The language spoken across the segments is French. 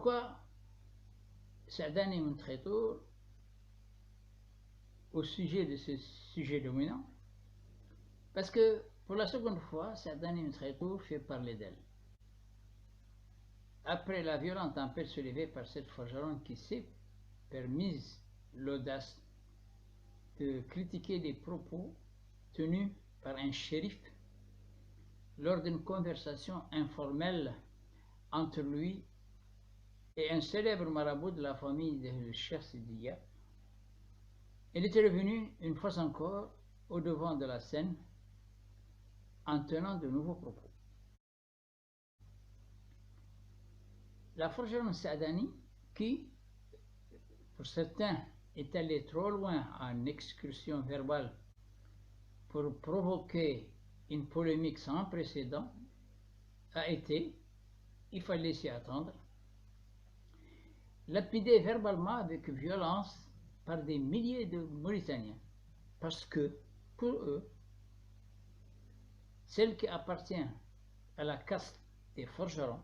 Pourquoi Saadani montre très tôt au sujet de ce sujet dominant? Parce que pour la seconde fois, Saadani montre tôt fait parler d'elle. Après la violente tempête soulevée par cette forgeronne qui s'est permise l'audace de critiquer des propos tenus par un shérif lors d'une conversation informelle entre lui et un célèbre marabout de la famille de Cheikh Sidiya, elle était revenue une fois encore au devant de la scène en tenant de nouveaux propos. La forgeronne Saadani, qui, pour certains, est allée trop loin en excursion verbale pour provoquer une polémique sans précédent, a été, il fallait s'y attendre, lapidée verbalement avec violence par des milliers de Mauritaniens, parce que, pour eux, celle qui appartient à la caste des forgerons,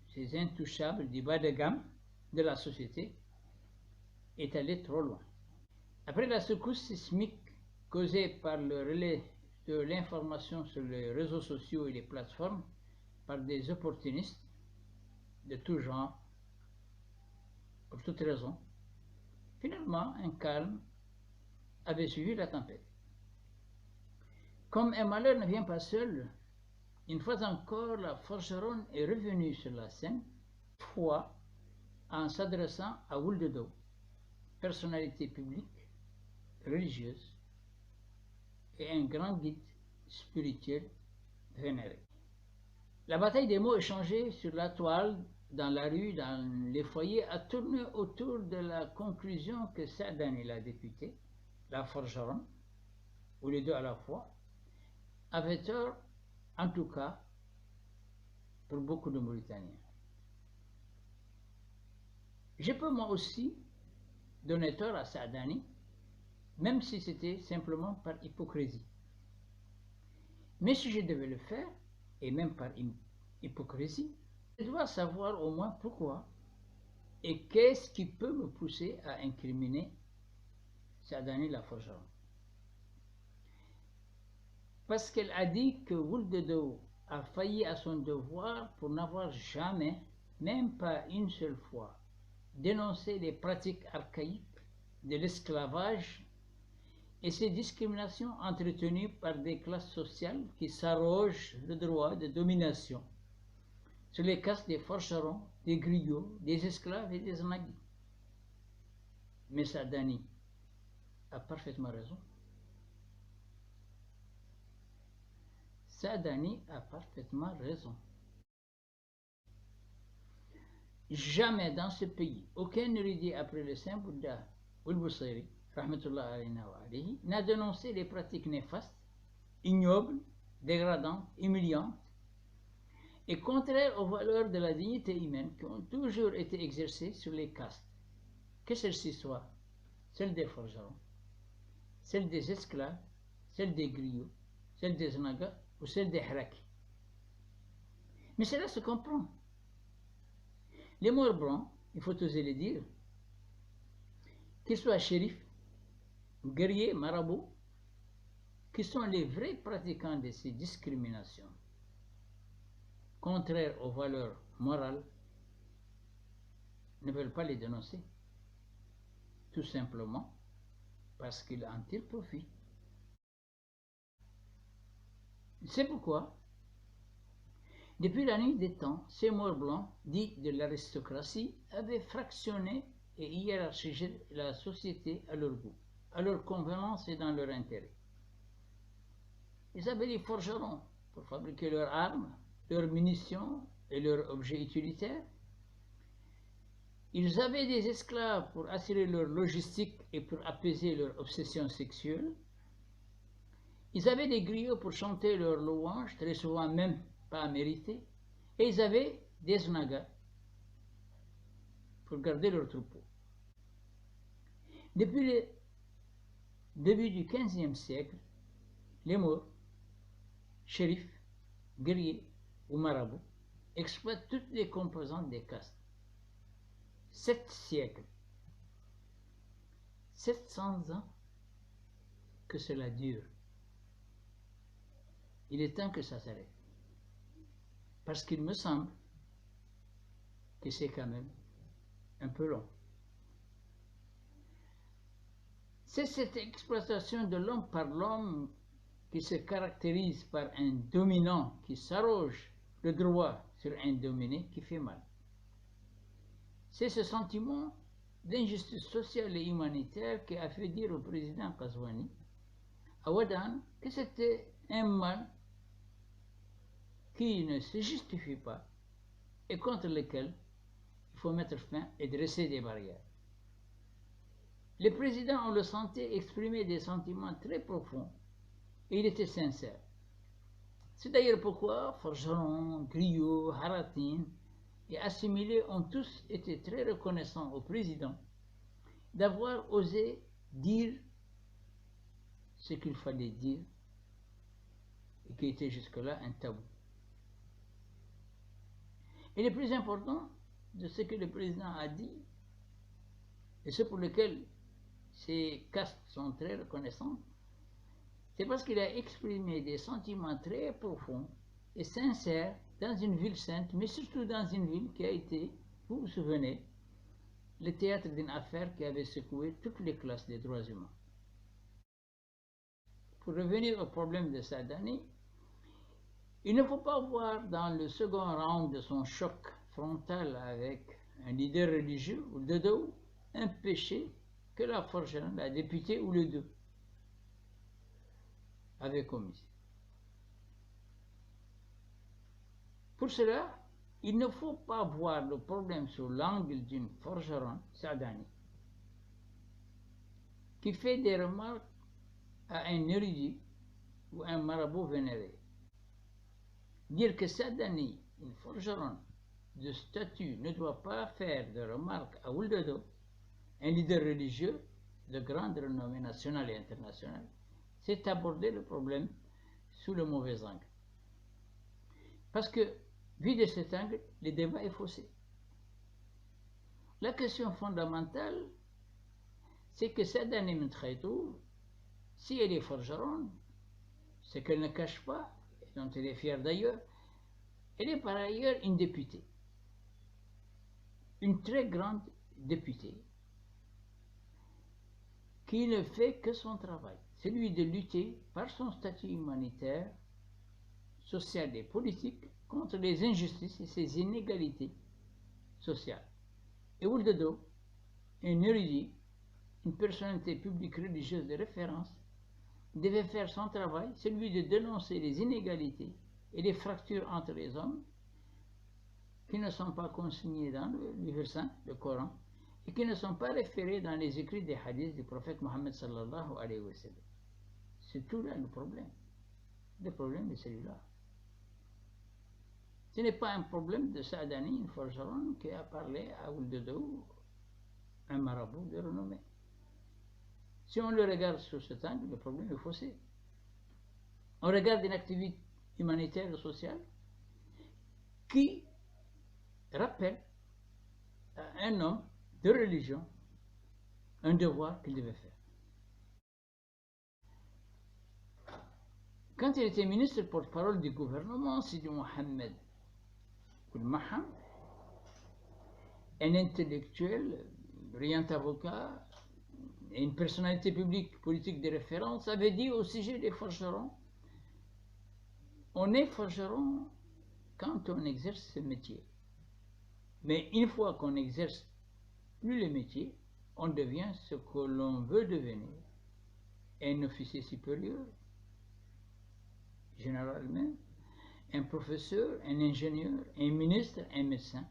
ces intouchables du bas de gamme de la société, est allée trop loin. Après la secousse sismique causée par le relais de l'information sur les réseaux sociaux et les plateformes par des opportunistes de tout genre, pour toute raison, finalement un calme avait suivi la tempête. Comme un malheur ne vient pas seul, une fois encore, la forgeronne est revenue sur la scène, fois en s'adressant à Wuldedo, personnalité publique, religieuse et un grand guide spirituel vénéré. La bataille des mots échangés sur la toile, dans la rue, dans les foyers, a tourné autour de la conclusion que Saadani, la députée, la forgeronne, ou les deux à la fois, avait tort, en tout cas, pour beaucoup de Mauritaniens. Je peux moi aussi donner tort à Saadani, même si c'était simplement par hypocrisie. Mais si je devais le faire, et même par hypocrisie, je dois savoir au moins pourquoi et qu'est-ce qui peut me pousser à incriminer Saadani la forgeronne. Parce qu'elle a dit que Wuldedo a failli à son devoir pour n'avoir jamais, même pas une seule fois, dénoncé les pratiques archaïques de l'esclavage et ces discriminations entretenues par des classes sociales qui s'arrogent le droit de domination sur les castes des forgerons, des griots, des esclaves et des nagis. Mais Saadani a parfaitement raison. Saadani a parfaitement raison. Jamais dans ce pays, aucun érudit après le saint Bouddha Al-Busayri, rahmatullah alayhi, n'a dénoncé les pratiques néfastes, ignobles, dégradantes, humiliantes et contraires aux valeurs de la dignité humaine qui ont toujours été exercées sur les castes, que celles-ci soient celles des forgerons, celles des esclaves, celles des griots, celles des nagas ou celles des haraki. Mais cela se comprend. Les morts blancs, il faut oser le dire, qu'ils soient shérifs, guerriers, marabouts, qui sont les vrais pratiquants de ces discriminations, contraires aux valeurs morales, ne veulent pas les dénoncer, tout simplement parce qu'ils en tirent profit. C'est pourquoi, depuis la nuit des temps, ces morts blancs, dits de l'aristocratie, avaient fractionné et hiérarchisé la société à leur goût, à leur convenance et dans leur intérêt. Ils avaient les forgerons pour fabriquer leurs armes, leurs munitions et leurs objets utilitaires. Ils avaient des esclaves pour assurer leur logistique et pour apaiser leur obsession sexuelle. Ils avaient des griots pour chanter leurs louanges, très souvent même pas méritées. Et ils avaient des nagas pour garder leur troupeau. Depuis le début du XVe siècle, les Maures, shérifs, guerriers ou marabouts exploitent toutes les composantes des castes. 7 siècles, 700 ans que cela dure. Il est temps que ça s'arrête. Parce qu'il me semble que c'est quand même un peu long. C'est cette exploitation de l'homme par l'homme qui se caractérise par un dominant qui s'arroge le droit sur un dominé qui fait mal. C'est ce sentiment d'injustice sociale et humanitaire qui a fait dire au président Qazouani à Ouadan que c'était un mal qui ne se justifie pas et contre lequel il faut mettre fin et dresser des barrières. Le président, on le sentait exprimer des sentiments très profonds et il était sincère. C'est d'ailleurs pourquoi Forgeron, Griot, Haratin et assimilés ont tous été très reconnaissants au président d'avoir osé dire ce qu'il fallait dire et qui était jusque-là un tabou. Et le plus important de ce que le président a dit, et ce pour lequel ces castes sont très reconnaissantes, c'est parce qu'il a exprimé des sentiments très profonds et sincères dans une ville sainte, mais surtout dans une ville qui a été, vous vous souvenez, le théâtre d'une affaire qui avait secoué toutes les classes des droits humains. Pour revenir au problème de Saadani, il ne faut pas voir dans le second round de son choc frontal avec un leader religieux ou de dos un péché que la Forgeron, la députée ou les deux avait commis. Pour cela, il ne faut pas voir le problème sous l'angle d'une forgeron, Saadani, qui fait des remarques à un érudit ou un marabout vénéré. Dire que Saadani, une forgeron de statut, ne doit pas faire de remarques à Ouldado, un leader religieux de grande renommée nationale et internationale, c'est aborder le problème sous le mauvais angle. Parce que, vu de cet angle, le débat est faussé. La question fondamentale, c'est que Saadani Mentraitou, si elle est forgeronne, ce qu'elle ne cache pas, et dont elle est fière d'ailleurs, elle est par ailleurs une députée. Une très grande députée qui ne fait que son travail, celui de lutter par son statut humanitaire, social et politique contre les injustices et ces inégalités sociales. Et Ouldado, un érudit, une personnalité publique religieuse de référence, devait faire son travail, celui de dénoncer les inégalités et les fractures entre les hommes qui ne sont pas consignés dans le livre saint, le Coran, et qui ne sont pas référés dans les écrits des hadiths du prophète Mohammed sallallahu alayhi wa sallam. C'est tout là le problème. Le problème est celui-là. Ce n'est pas un problème de Saadani, une forgeronne, qui a parlé à Ouldado, un marabout de renommée. Si on le regarde sous cet angle, le problème est faussé. On regarde une activité humanitaire et sociale qui rappelle à un homme de religion un devoir qu'il devait faire. Quand il était ministre porte-parole du gouvernement, Sidi Mohamed Ould-Maham, un intellectuel, brillant avocat et une personnalité publique politique de référence, avait dit au sujet des forgerons: on est forgeron quand on exerce ce métier. Mais une fois qu'on n'exerce plus le métier, on devient ce que l'on veut devenir. Un officier supérieur, généralement, un professeur, un ingénieur, un ministre, un médecin.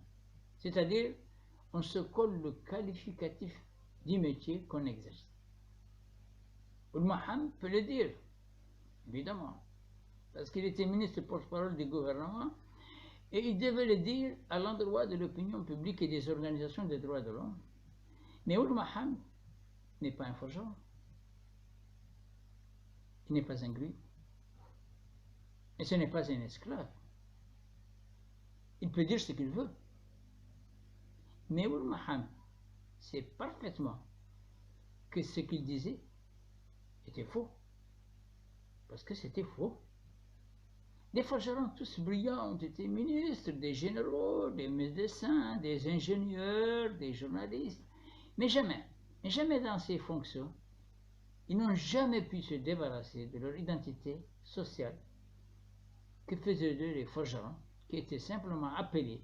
C'est-à-dire, on se colle le qualificatif du métier qu'on exerce. Ould-Maham peut le dire, évidemment, parce qu'il était ministre porte-parole du gouvernement, et il devait le dire à l'endroit de l'opinion publique et des organisations des droits de l'homme. Mais Ould-Maham n'est pas un forgeron. Il n'est pas un gris. Et ce n'est pas un esclave. Il peut dire ce qu'il veut. Mais Ould-Maham sait parfaitement que ce qu'il disait était faux. Parce que c'était faux. Des forgerons tous brillants ont été ministres, des généraux, des médecins, des ingénieurs, des journalistes. Mais jamais dans ces fonctions, ils n'ont jamais pu se débarrasser de leur identité sociale que faisaient d'eux les forgerons, qui étaient simplement appelés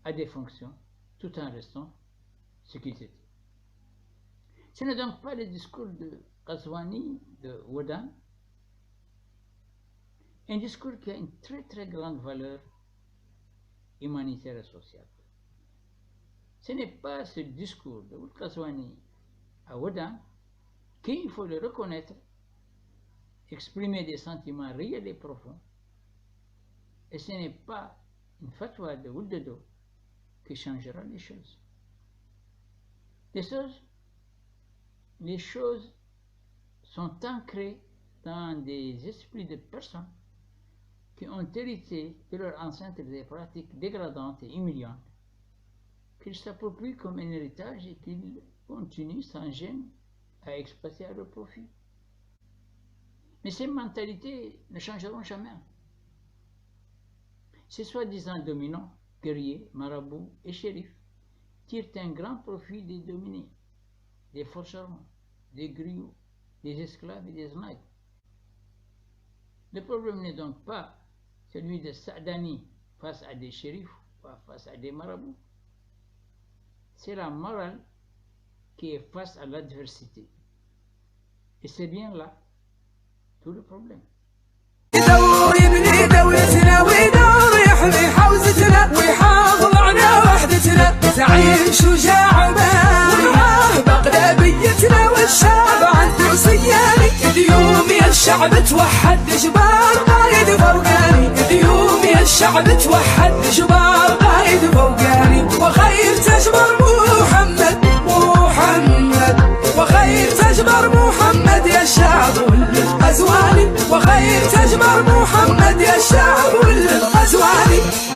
à des fonctions tout en restant ce qu'ils étaient. Ce n'est donc pas le discours de Qazwani, de Wodan, un discours qui a une très grande valeur humanitaire et sociale. Ce n'est pas ce discours de Qazwani à Wodan qui, il faut le reconnaître, exprimer des sentiments réels et profonds. Et ce n'est pas une fatwa de Wouldado qui changera les choses. Les choses sont ancrées dans des esprits de personnes qui ont hérité de leur ancêtre des pratiques dégradantes et humiliantes, qu'ils s'approprient comme un héritage et qu'ils continuent sans gêne à exploiter à leur profit. Mais ces mentalités ne changeront jamais. Ces soi-disant dominants, guerriers, marabouts et shérifs tirent un grand profit des dominés, des forgerons, des griots, des esclaves et des snipes. Le problème n'est donc pas celui de Saadani face à des shérifs ou face à des marabouts. C'est la morale qui est face à l'adversité. Et c'est bien là tout le problème. يدور يبني دولتنا ويدور يحمي حوزتنا ويحافظ على وحدتنا زعيم شجاع ومعاه بغلبيتنا والشعب عنده سيالي اليوم يا الشعب توحد جبار قايد فوقاني اليوم يا الشعب توحد جبار قايد فوقاني وخير تجبر محمد وخير تجبر محمد يا الشعب والقزواني وخير تجبر محمد يا الشعب